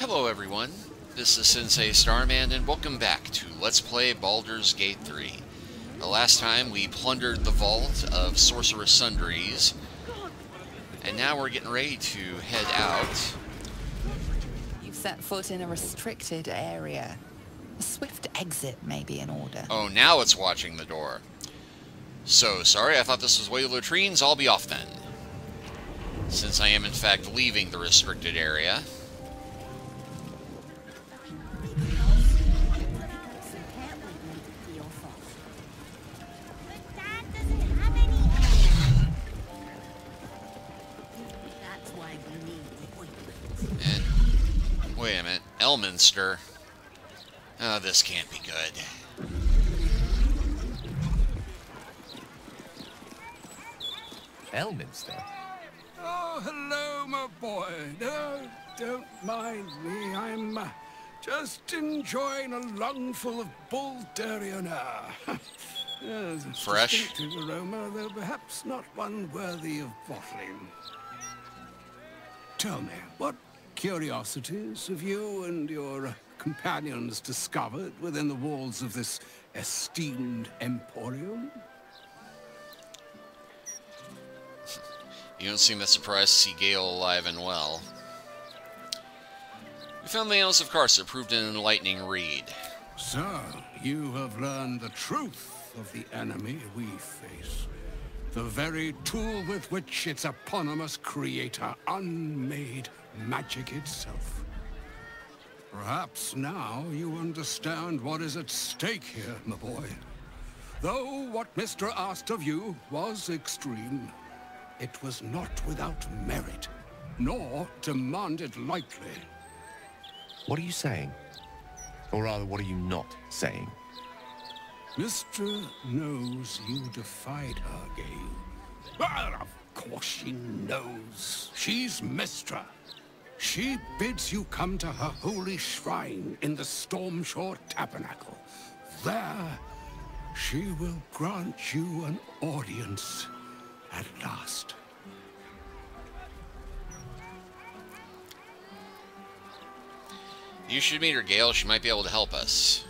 Hello everyone, this is Sensei Starman and welcome back to Let's Play Baldur's Gate 3. The last time we plundered the vault of Sorcerous Sundries, and now we're getting ready to head out. You've set foot in a restricted area. A swift exit may be in order. Oh, now it's watching the door. So, sorry, I thought this was way to the latrines. I'll be off then. Since I am in fact leaving the restricted area. Wait a minute, Elminster. Oh, this can't be good. Elminster? Oh, hello, my boy. No, don't mind me. I'm just enjoying a lungful of Baldurian air. Yes, it's fresh distinctive aroma, though perhaps not one worthy of bottling. Tell me, what curiosities have you and your companions discovered within the walls of this esteemed emporium? You don't seem that surprised to see Gale alive and well. We found the Annals of Karsa proved an enlightening read. So, you have learned the truth of the enemy we face. The very tool with which its eponymous creator unmade magic itself. Perhaps now you understand what is at stake here, my boy. Though what Mr. asked of you was extreme, it was not without merit, nor demanded lightly. What are you saying? Or rather, what are you not saying? Mr. knows you defied her, Gale. Well, of course she knows. She's Mistra. She bids you come to her holy shrine in the Stormshore Tabernacle. There, she will grant you an audience at last. You should meet her, Gale. She might be able to help us.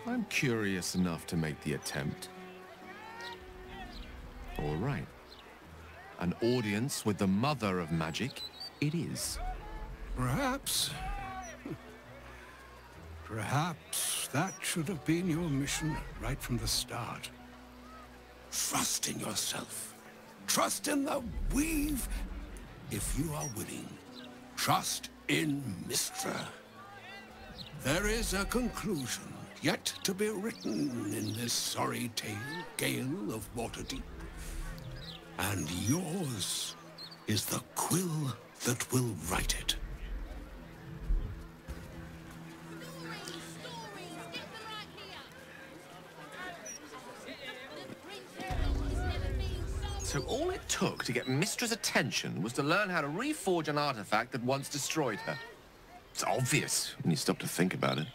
I'm curious enough to make the attempt. All right. An audience with the mother of magic, it is. Perhaps... Perhaps that should have been your mission right from the start. Trust in yourself. Trust in the weave. If you are willing, trust in Mistra. There is a conclusion yet to be written in this sorry tale, Gale of Waterdeep. And yours is the quill that will write it. So all it took to get Mistra's attention was to learn how to reforge an artifact that once destroyed her. It's obvious when you stop to think about it.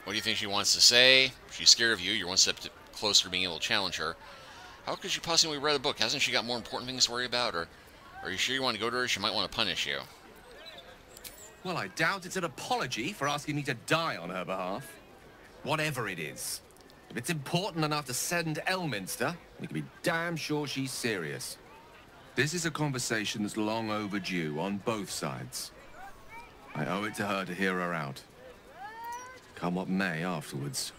What do you think she wants to say? She's scared of you. You're one step closer to being able to challenge her. How could she possibly read a book? Hasn't she got more important things to worry about? Or are you sure you want to go to her? She might want to punish you. Well, I doubt it's an apology for asking me to die on her behalf. Whatever it is. If it's important enough to send Elminster, we can be damn sure she's serious. This is a conversation that's long overdue on both sides. I owe it to her to hear her out. Come what may afterwards.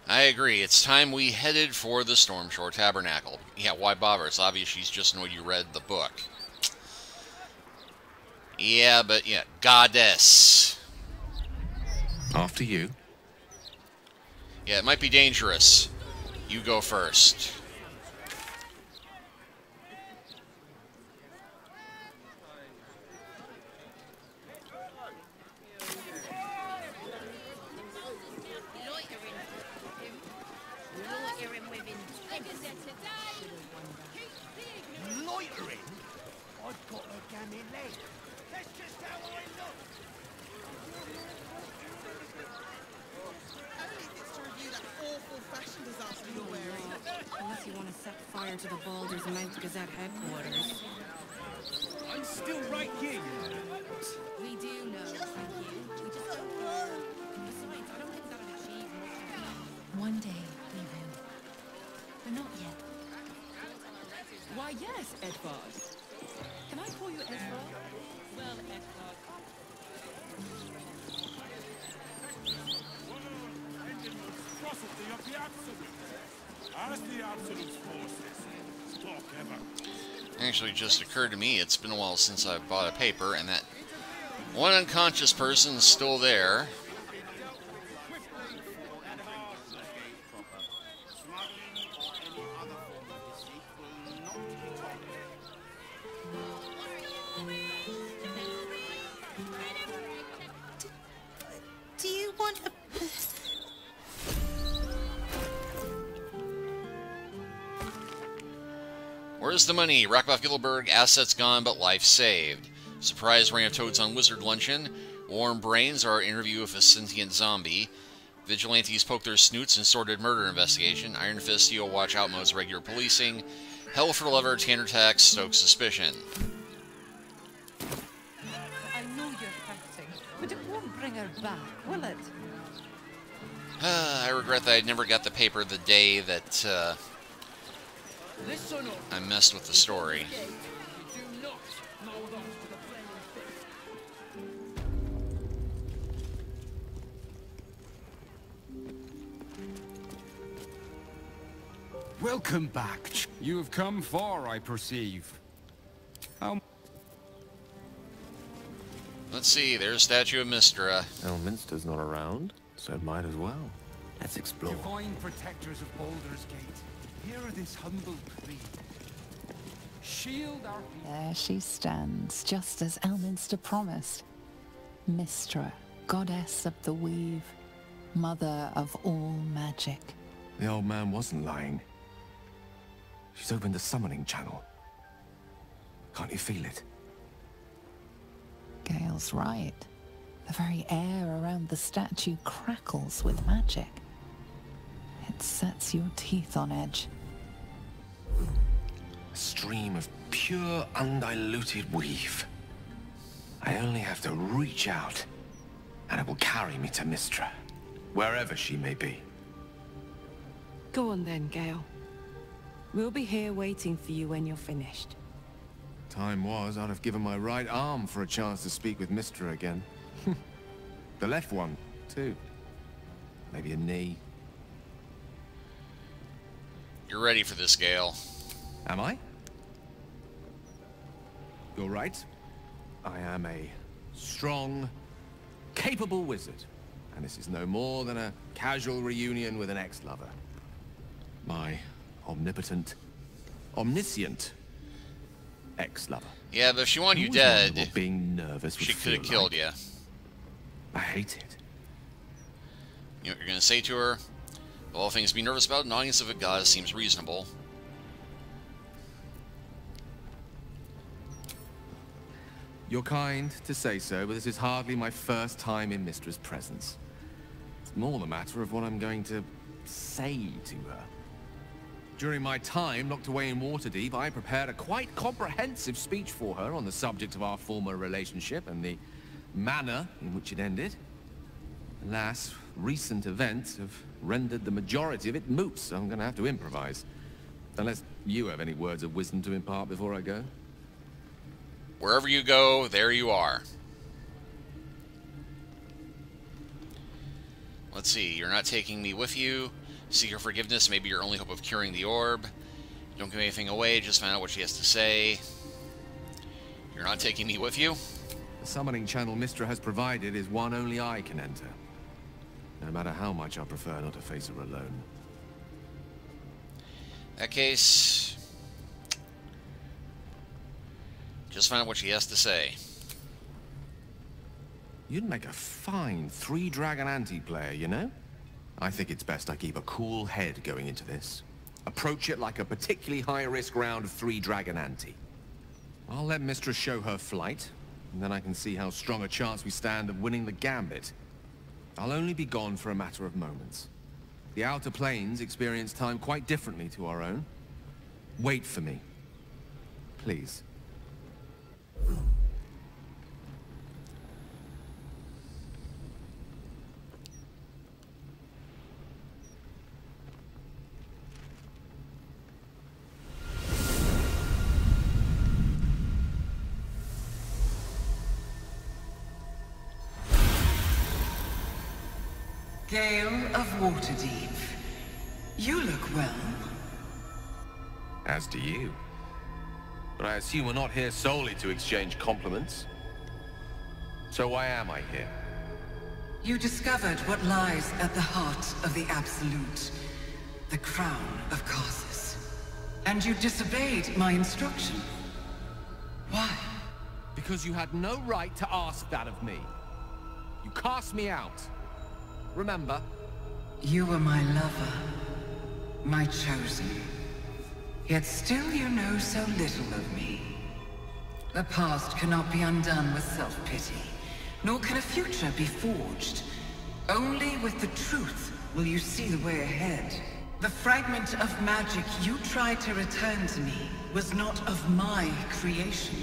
I agree. It's time we headed for the Stormshore Tabernacle. Yeah, why bother? It's obvious she's just annoyed you read the book. Yeah, but yeah, goddess. After you. Yeah, it might be dangerous. You go first. Loitering? I've got a gammy leg. That's just how I look. Unless you want to set fire to the Baldur's Mouth Gazette headquarters. I'm still right here, you know. We do know, thank you. We just don't know. Besides, I don't think that'll achieve much. One day we will. But not yet. Why, yes, Edvard. Can I call you Edvard? Well, Edvard. Prosody of the Absolute. As the Absolute's forces talk ever. Actually, just occurred to me, it's been a while since I've bought a paper, and that one unconscious person's still there. Do you want a... Where's the money? Rackbath Gilberg, assets gone, but life saved. Surprise rain of toads on Wizard Luncheon. Warm brains are interview with a sentient zombie. Vigilantes poke their snoots in sordid murder investigation. Iron Fist Steel Watch outmodes regular policing. Hell for Lover, Tanner Tax, stokes suspicion. I know you're hurting, but it won't bring her back, will it? I regret that I never got the paper the day that Listen up. I messed with the story. Do not mold on to the flaming fist. Welcome back. You have come far, I perceive. How... Let's see, there's a statue of Mystra. Elminster's not around, so it might as well. Let's explore. Divine protectors of Baldur's Gate, hear this humble plea. Shield our... There she stands, just as Elminster promised. Mystra, goddess of the weave, mother of all magic. The old man wasn't lying. She's opened the summoning channel. Can't you feel it? Gale's right. The very air around the statue crackles with magic. It sets your teeth on edge. A stream of pure, undiluted weave. I only have to reach out, and it will carry me to Mystra, wherever she may be. Go on then, Gale. We'll be here waiting for you when you're finished. Time was, I'd have given my right arm for a chance to speak with Mystra again. The left one, too. Maybe a knee. You're ready for this, Gale. Am I? You're right. I am a strong, capable wizard. And this is no more than a casual reunion with an ex-lover. My omnipotent, omniscient ex-lover. Yeah, but if she wanted you Always wondered dead, what being nervous would she could have feel killed like. you. I hate it. You know what you're going to say to her? Of all things to be nervous about, an audience of a goddess seems reasonable. You're kind to say so, but this is hardly my first time in Mystra's presence. It's more the matter of what I'm going to say to her. During my time locked away in Waterdeep, I prepared a quite comprehensive speech for her on the subject of our former relationship and the manner in which it ended. Alas, recent events have rendered the majority of it moot, so I'm going to have to improvise. Unless you have any words of wisdom to impart before I go. Wherever you go, there you are. Let's see, you're not taking me with you. Seek her forgiveness, maybe your only hope of curing the orb. Don't give anything away, just find out what she has to say. You're not taking me with you? The summoning channel Mystra has provided is one only I can enter. No matter how much I prefer not to face her alone. In that case, just find out what she has to say. You'd make a fine three-dragon anti-player, you know? I think it's best I keep a cool head going into this. Approach it like a particularly high-risk round of three-dragon ante. I'll let Mystra show her flight, and then I can see how strong a chance we stand of winning the gambit. I'll only be gone for a matter of moments. The Outer Planes experience time quite differently to our own. Wait for me. Please. Gale of Waterdeep. You look well. As do you. But I assume we're not here solely to exchange compliments. So why am I here? You discovered what lies at the heart of the Absolute, the crown of Karsus. And you disobeyed my instruction. Why? Because you had no right to ask that of me. You cast me out. Remember? You were my lover, my chosen. Yet still you know so little of me. The past cannot be undone with self-pity, nor can a future be forged. Only with the truth will you see the way ahead. The fragment of magic you tried to return to me was not of my creation.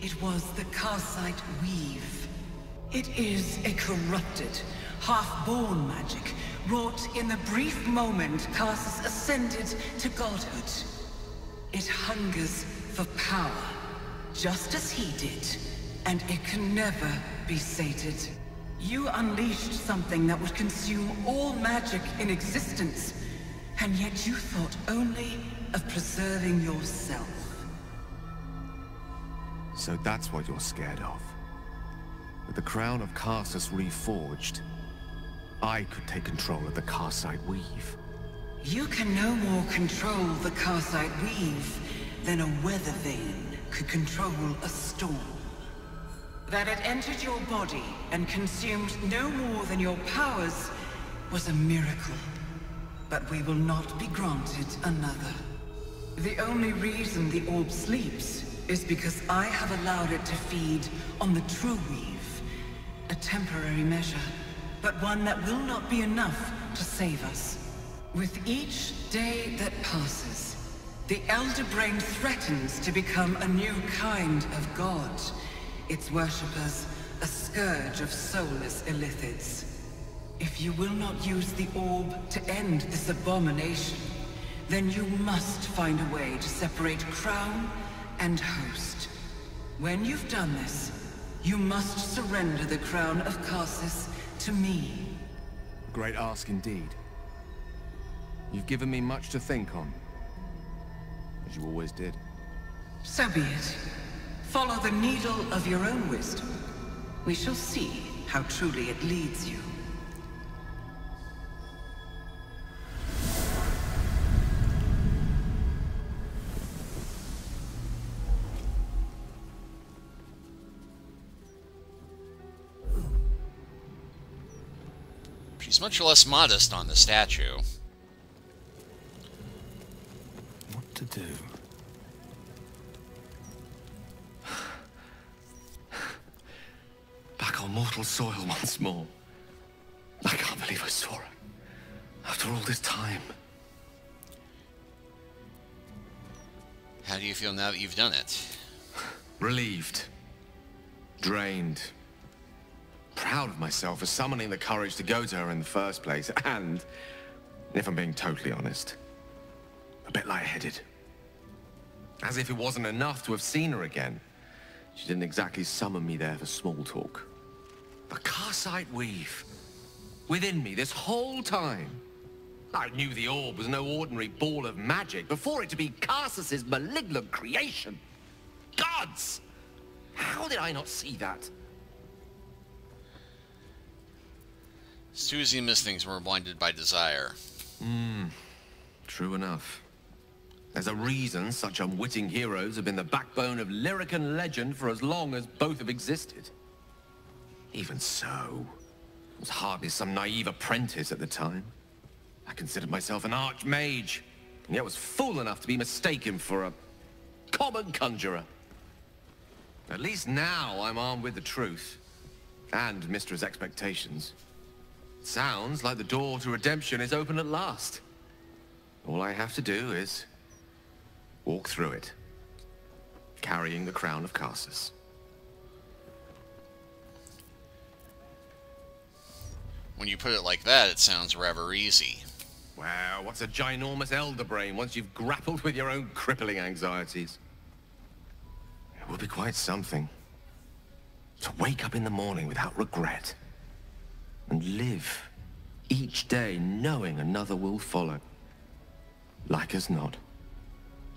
It was the Karsite Weave. It is a corrupted, half-born magic, wrought in the brief moment Karsus ascended to godhood. It hungers for power, just as he did, and it can never be sated. You unleashed something that would consume all magic in existence, and yet you thought only of preserving yourself. So that's what you're scared of. With the crown of Karsus reforged, I could take control of the Karsite Weave. You can no more control the Karsite Weave than a weather vane could control a storm. That it entered your body and consumed no more than your powers was a miracle. But we will not be granted another. The only reason the orb sleeps is because I have allowed it to feed on the true weave. A temporary measure, but one that will not be enough to save us. With each day that passes, the Elder Brain threatens to become a new kind of god. Its worshippers, a scourge of soulless illithids. If you will not use the orb to end this abomination, then you must find a way to separate crown and host. When you've done this, you must surrender the crown of Karsus to me. Great ask indeed. You've given me much to think on, as you always did. So be it. Follow the needle of your own wisdom. We shall see how truly it leads you. She's much less modest on the statue. What to do? Back on mortal soil once more. I can't believe I saw her. After all this time. How do you feel now that you've done it? Relieved. Drained. Proud of myself for summoning the courage to go to her in the first place, and, if I'm being totally honest, a bit lightheaded. As if it wasn't enough to have seen her again. She didn't exactly summon me there for small talk. The Karsite Weave. Within me this whole time. I knew the orb was no ordinary ball of magic before it to be Karsus's malignant creation. Gods! How did I not see that? Susie missed things were blinded by desire. True enough. There's a reason such unwitting heroes have been the backbone of lyric and legend for as long as both have existed. Even so, I was hardly some naive apprentice at the time. I considered myself an archmage, and yet was fool enough to be mistaken for a common conjurer. At least now I'm armed with the truth, and Mistra's expectations. Sounds like the door to redemption is open at last. All I have to do is walk through it, carrying the crown of Karsus. When you put it like that, it sounds rather easy. Wow, what's a ginormous elder brain once you've grappled with your own crippling anxieties? It would be quite something. To wake up in the morning without regret. And live each day knowing another will follow. Like as not.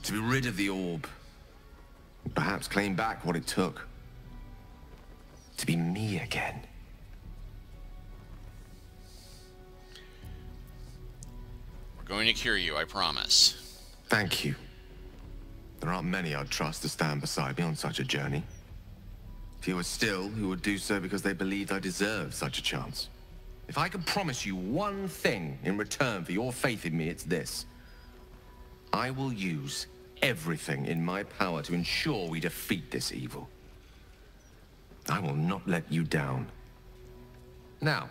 To be rid of the orb. And perhaps claim back what it took. To be me again. We're going to cure you, I promise. Thank you. There aren't many I'd trust to stand beside me on such a journey. Fewer still who would do so because they believed I deserved such a chance. If I can promise you one thing in return for your faith in me, it's this. I will use everything in my power to ensure we defeat this evil. I will not let you down. Now,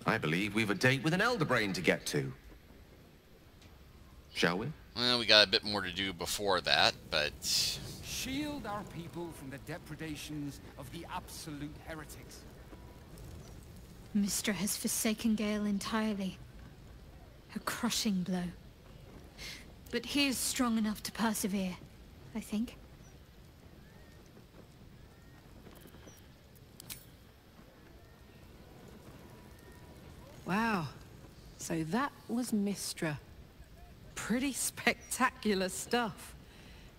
I believe we've a date with an Elder Brain to get to. Shall we? Well, we got a bit more to do before that, but... Shield our people from the depredations of the absolute heretics. Mystra has forsaken Gale entirely. A crushing blow. But he is strong enough to persevere, I think. Wow. So that was Mystra. Pretty spectacular stuff.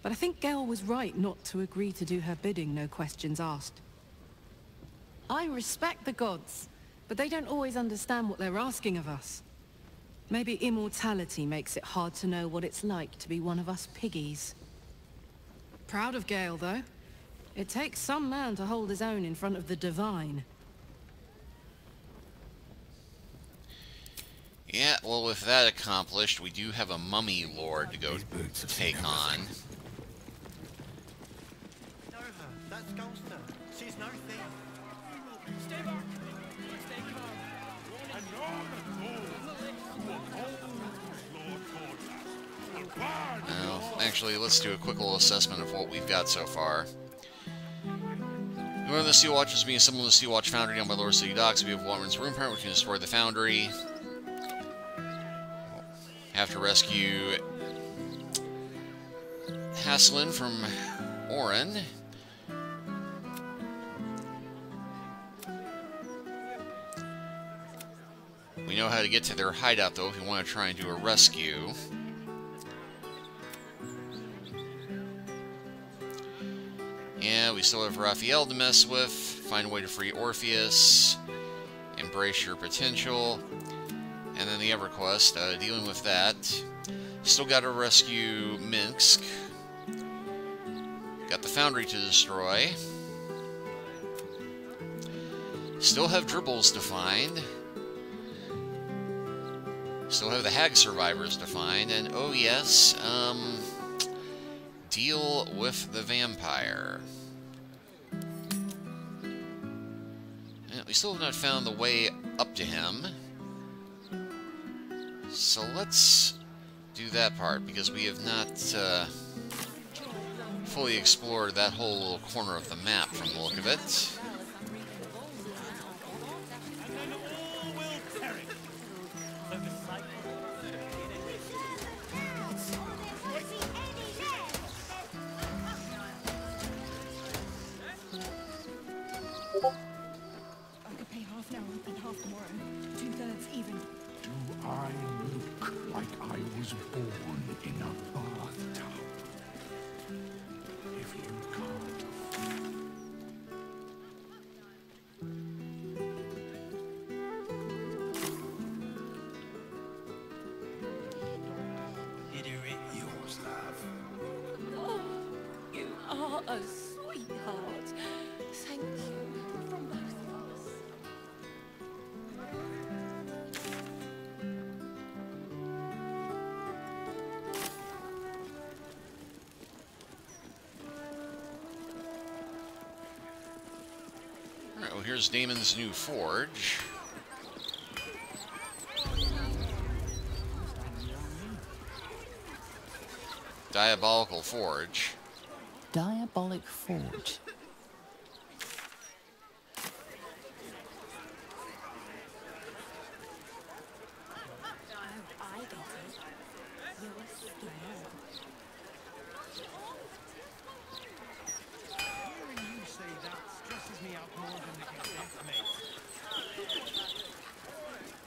But I think Gale was right not to agree to do her bidding, no questions asked. I respect the gods, but they don't always understand what they're asking of us. Maybe immortality makes it hard to know what it's like to be one of us piggies. Proud of Gale, though. It takes some man to hold his own in front of the divine. Yeah, well, with that accomplished, we do have a mummy lord to go take on. That's Gulster. She's no thief. Stay back. Stay calm. And Lord Cordas. Well, actually, let's do a quick little assessment of what we've got so far. One of the Sea Watchers being similar to the Sea Watch Foundry down by Lower City Docks. We have Waterman's Room Parent, which can destroy the Foundry. Have to rescue Haslin from Orin. We know how to get to their hideout, though, if we want to try and do a rescue. Yeah, we still have Raphael to mess with. Find a way to free Orpheus. Embrace your potential. And then the EverQuest, dealing with that. Still got to rescue Minsk. Got the Foundry to destroy. Still have Dribbles to find. Still have the Hag survivors to find. And oh yes, deal with the vampire. And we still have not found the way up to him. So let's do that part, because we have not fully explored that whole little corner of the map from the look of it. I could pay half now and half tomorrow. 2/3 even. Do I look like I was born in a bathtub? If you can't... Yours, love. Oh, you are a sweetheart. Thank you from both of us. Alright, well here's Damon's new forge. Diabolical Forge. Diabolic Forge.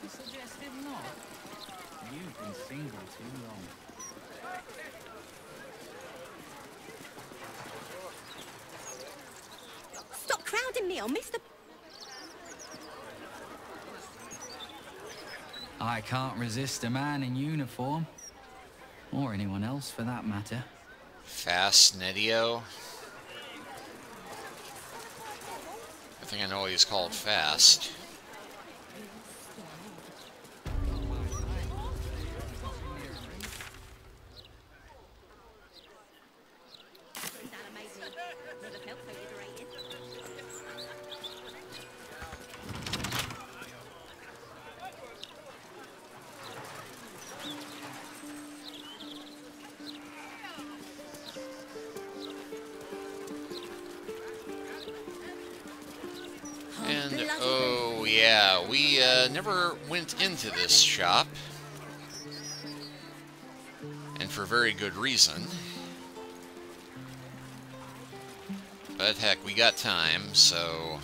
You suggested not? You've been single too long. Stop crowding me, I'll miss the... I can't resist a man in uniform. Or anyone else, for that matter. Fast Nedio. I think I know what he's called Fast. And, oh yeah, we never went into this shop. And for very good reason. But heck, we got time, so...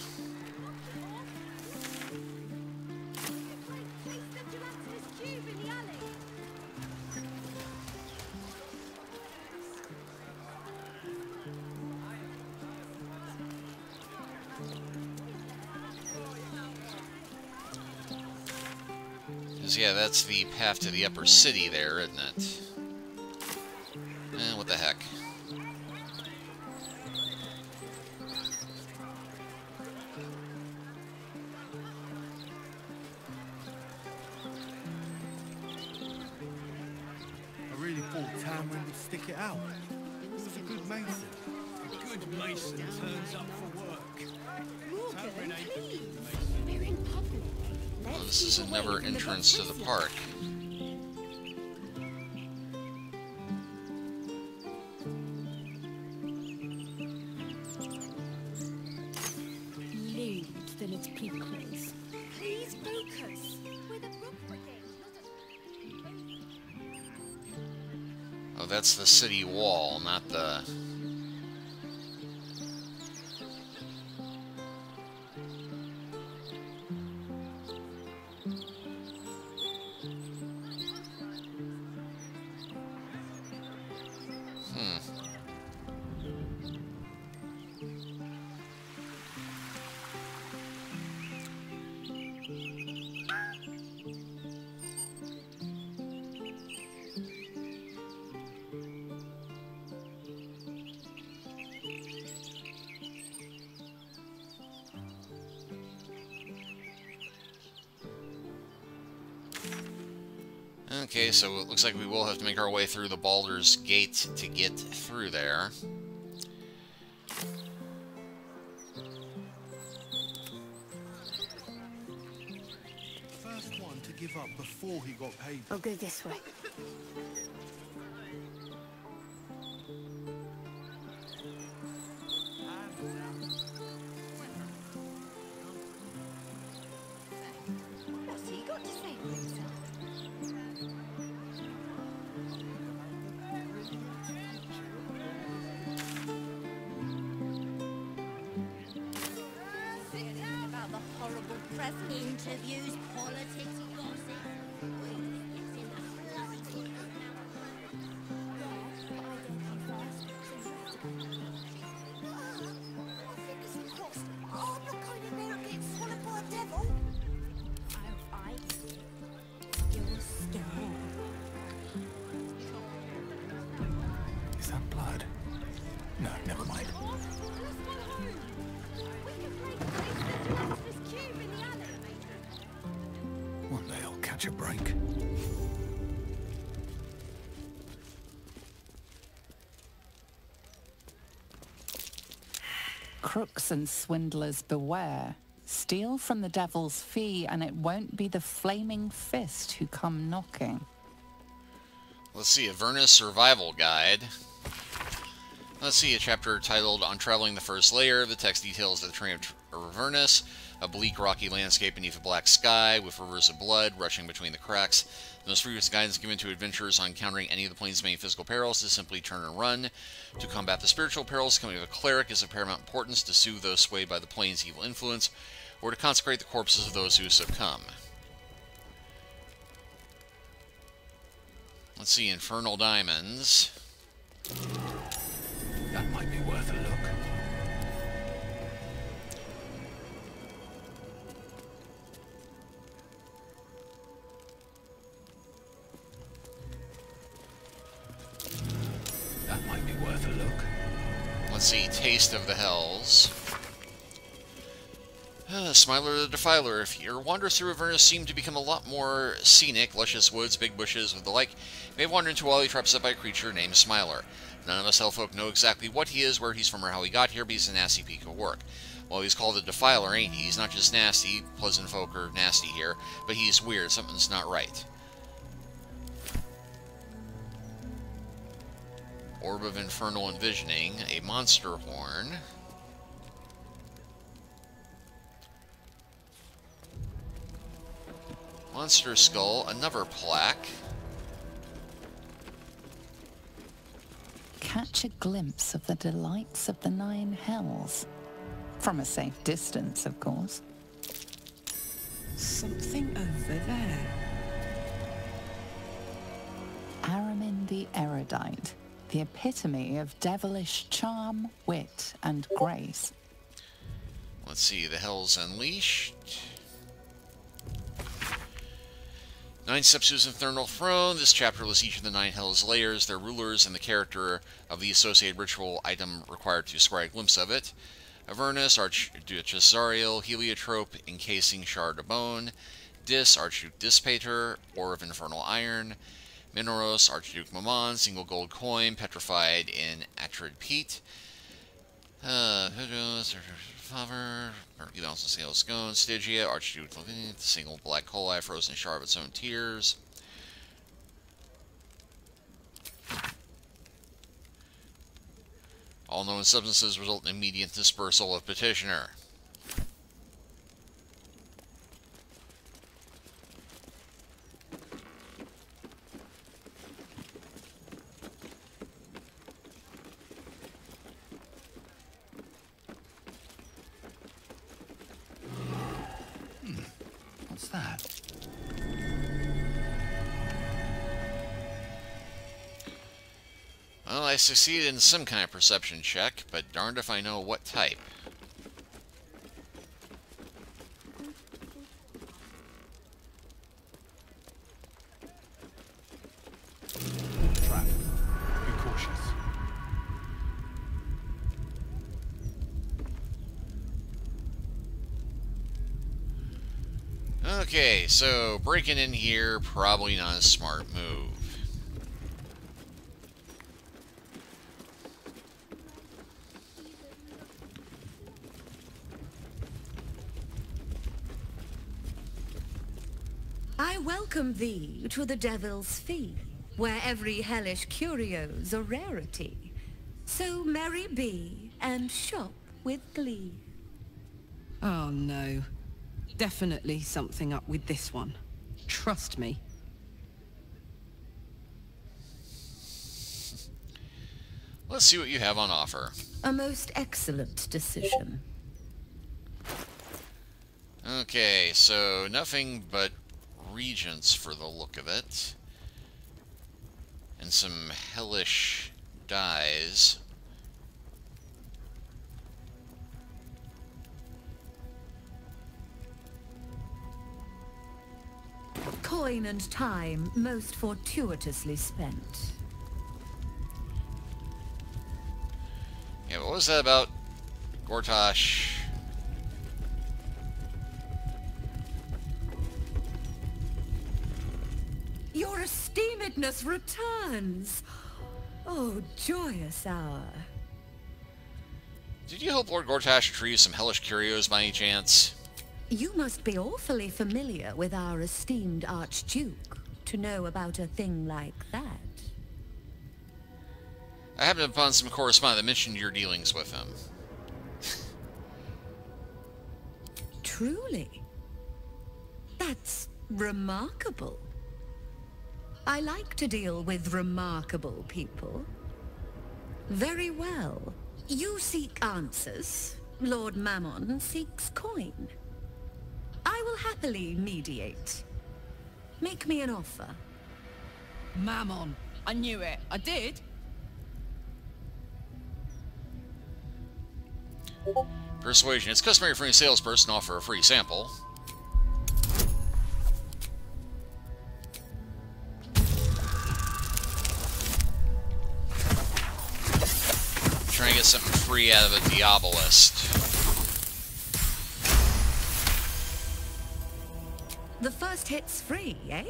yeah, that's the path to the upper city there, isn't it? What the heck. I really thought Tamrin would stick it out. He was a good mason. A good mason turns up for work. Tamrin ain't a good mason. We're in public. Well, this is another entrance to the park. Lewd than its pupils. Please focus. We're the Brook Brigade, Oh, that's the city wall, not the... Okay, so it looks like we will have to make our way through the Baldur's Gate to get through there. First one to give up before he got paid. I'll go this way. What's he got to say for himself? About the horrible press interviews, politics, gossip. It's in the blood. Oh, I'm not going in there and getting swallowed by a devil. You're scared. Is that blood? No, never mind. One day I'll catch a break. Crooks and swindlers beware. Steal from the devil's fee, and it won't be the flaming fist who come knocking. Let's see, Avernus Survival Guide. Let's see, a chapter titled Untraveling the First Layer. The text details the terrain of Avernus, a bleak, rocky landscape beneath a black sky, with rivers of blood rushing between the cracks. The most frequent guidance given to adventurers on encountering any of the plane's main physical perils is simply turn and run. To combat the spiritual perils coming of a cleric is of paramount importance to soothe those swayed by the plane's evil influence, or to consecrate the corpses of those who succumb. Let's see, Infernal Diamonds. That might be worth a look. That might be worth a look. Let's see, Taste of the Hells. Smiler the Defiler. If your wanders through Avernus seem to become a lot more scenic, luscious woods, big bushes, with the like, you may wander into a wily trap set by a creature named Smiler. None of us Hellfolk know exactly what he is, where he's from, or how he got here, but he's a nasty piece of work. Well, he's called a Defiler, ain't he? He's not just nasty, pleasant folk are nasty here, but he's weird, something's not right. Orb of Infernal Envisioning, a Monster Horn. Monster Skull, another plaque. Catch a glimpse of the delights of the Nine Hells. From a safe distance, of course. Something over there. Aramin the Erudite, the epitome of devilish charm, wit, and grace. Let's see, the Hells Unleashed. 9 Steps to his Infernal Throne. This chapter lists each of the 9 Hells layers, their rulers, and the character of the associated ritual item required to square a glimpse of it. Avernus, Archduchess Zariel, Heliotrope, Encasing Shard of Bone, Dis, Archduke Dispater, Ore of Infernal Iron, Minoros, Archduke Mammon, Single Gold Coin, Petrified in Acrid Peat, Father, also Single Scone, Stygia, Archduke Lavinia, Single Black Coal Eye, Frozen Shard of its own tears. All known substances result in immediate dispersal of petitioner. What's that? Well, I succeeded in some kind of perception check, but darned if I know what type. Trap. Be cautious. Okay, so breaking in here, probably not a smart move. I welcome thee to the Devil's Fee, where every hellish curio's a rarity. So merry be, and shop with glee. Oh no. Definitely something up with this one. Trust me. Let's see what you have on offer. A most excellent decision. Okay, so nothing but regents for the look of it. And some hellish dyes. Coin and time most fortuitously spent. Yeah, what was that about Gortash? Your esteemedness returns. Oh, joyous hour. Did you help Lord Gortash retrieve some hellish curios by any chance? You must be awfully familiar with our esteemed Archduke to know about a thing like that. I happened upon some correspondence that mentioned your dealings with him. Truly? That's remarkable. I like to deal with remarkable people. Very well. You seek answers. Lord Mammon seeks coin. I will happily mediate. Make me an offer. Mammon. I knew it. I did. Persuasion. It's customary for a salesperson to offer a free sample. Trying to get something free out of a Diabolist. The first hit's free, eh?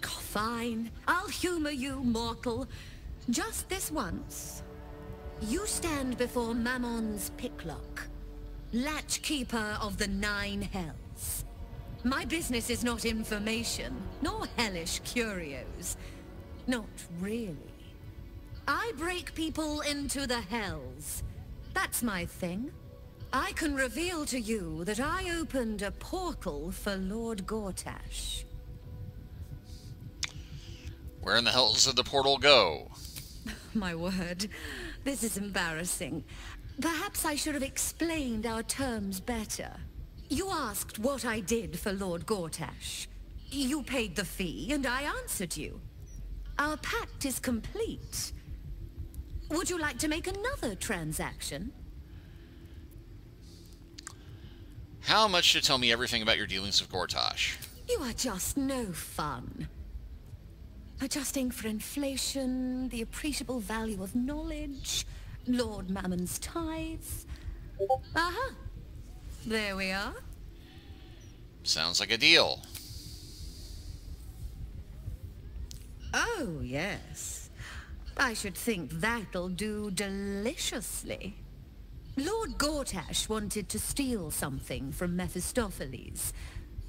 Fine. I'll humor you, mortal. Just this once. You stand before Mammon's picklock, latchkeeper of the 9 hells. My business is not information, nor hellish curios. Not really. I break people into the hells. That's my thing. I can reveal to you that I opened a portal for Lord Gortash. Where in the hells did the portal go? My word, this is embarrassing. Perhaps I should have explained our terms better. You asked what I did for Lord Gortash. You paid the fee, and I answered you. Our pact is complete. Would you like to make another transaction? How much to tell me everything about your dealings with Gortash? You are just no fun. Adjusting for inflation, the appreciable value of knowledge, Lord Mammon's tithes. Aha! There we are. Sounds like a deal. Oh, yes. I should think that'll do deliciously. Lord Gortash wanted to steal something from Mephistopheles,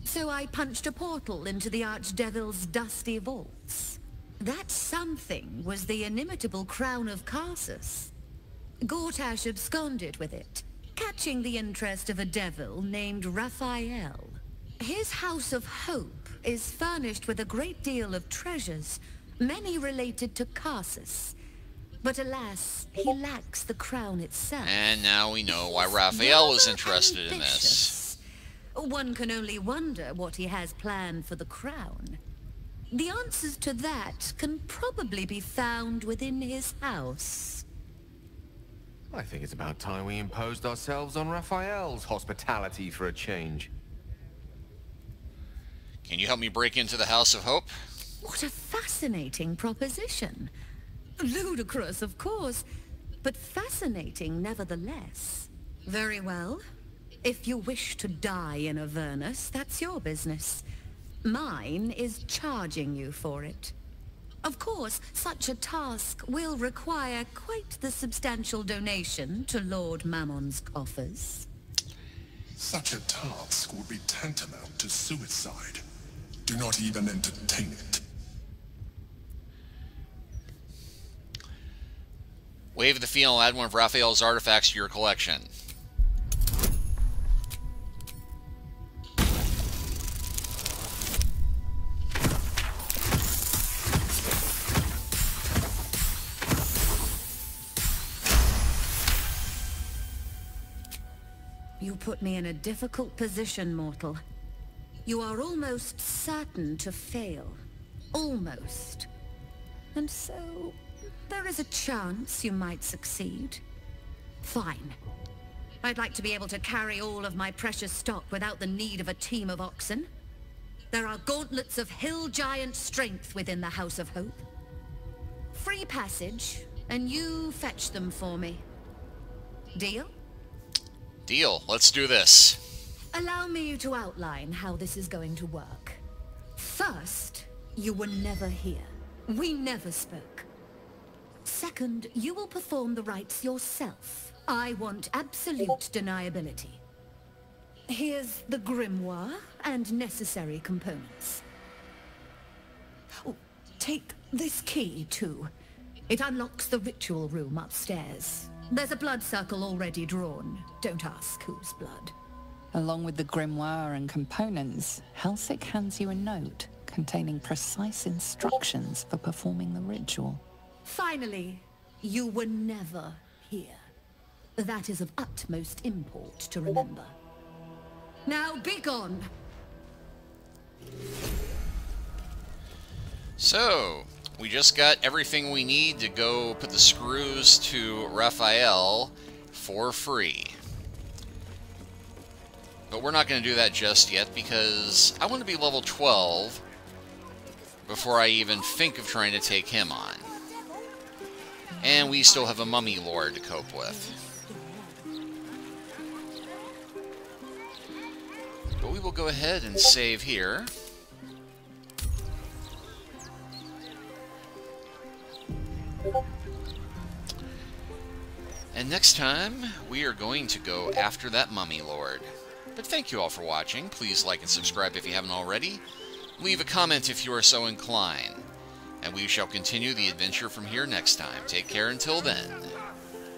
so I punched a portal into the Archdevil's dusty vaults. That something was the inimitable crown of Karsus. Gortash absconded with it, catching the interest of a devil named Raphael. His House of Hope is furnished with a great deal of treasures, many related to Karsus. But alas, he lacks the crown itself. And now we know why Raphael was interested in this. One can only wonder what he has planned for the crown. The answers to that can probably be found within his house. I think it's about time we imposed ourselves on Raphael's hospitality for a change. Can you help me break into the House of Hope? What a fascinating proposition. Ludicrous, of course, but fascinating nevertheless. Very well. If you wish to die in Avernus, that's your business. Mine is charging you for it. Of course, such a task will require quite the substantial donation to Lord Mammon's coffers. Such a task would be tantamount to suicide. Do not even entertain it. Wave the fee and I'll add one of Raphael's artifacts to your collection. You put me in a difficult position, mortal. You are almost certain to fail. Almost. And so, there is a chance you might succeed. Fine. I'd like to be able to carry all of my precious stock without the need of a team of oxen. There are gauntlets of hill giant strength within the House of Hope. Free passage, and you fetch them for me. Deal? Deal. Let's do this. Allow me to outline how this is going to work. First, you were never here. We never spoke. Second, you will perform the rites yourself. I want absolute deniability. Here's the grimoire and necessary components. Oh, take this key, too. It unlocks the ritual room upstairs. There's a blood circle already drawn. Don't ask whose blood. Along with the grimoire and components, Helsik hands you a note containing precise instructions for performing the ritual. Finally, you were never here. That is of utmost import to remember. Now be gone! So, we just got everything we need to go put the screws to Raphael for free. But we're not going to do that just yet because I want to be level 12 before I even think of trying to take him on. And we still have a mummy lord to cope with. But we will go ahead and save here. And next time, we are going to go after that mummy lord. But thank you all for watching. Please like and subscribe if you haven't already. Leave a comment if you are so inclined. And we shall continue the adventure from here next time. Take care until then.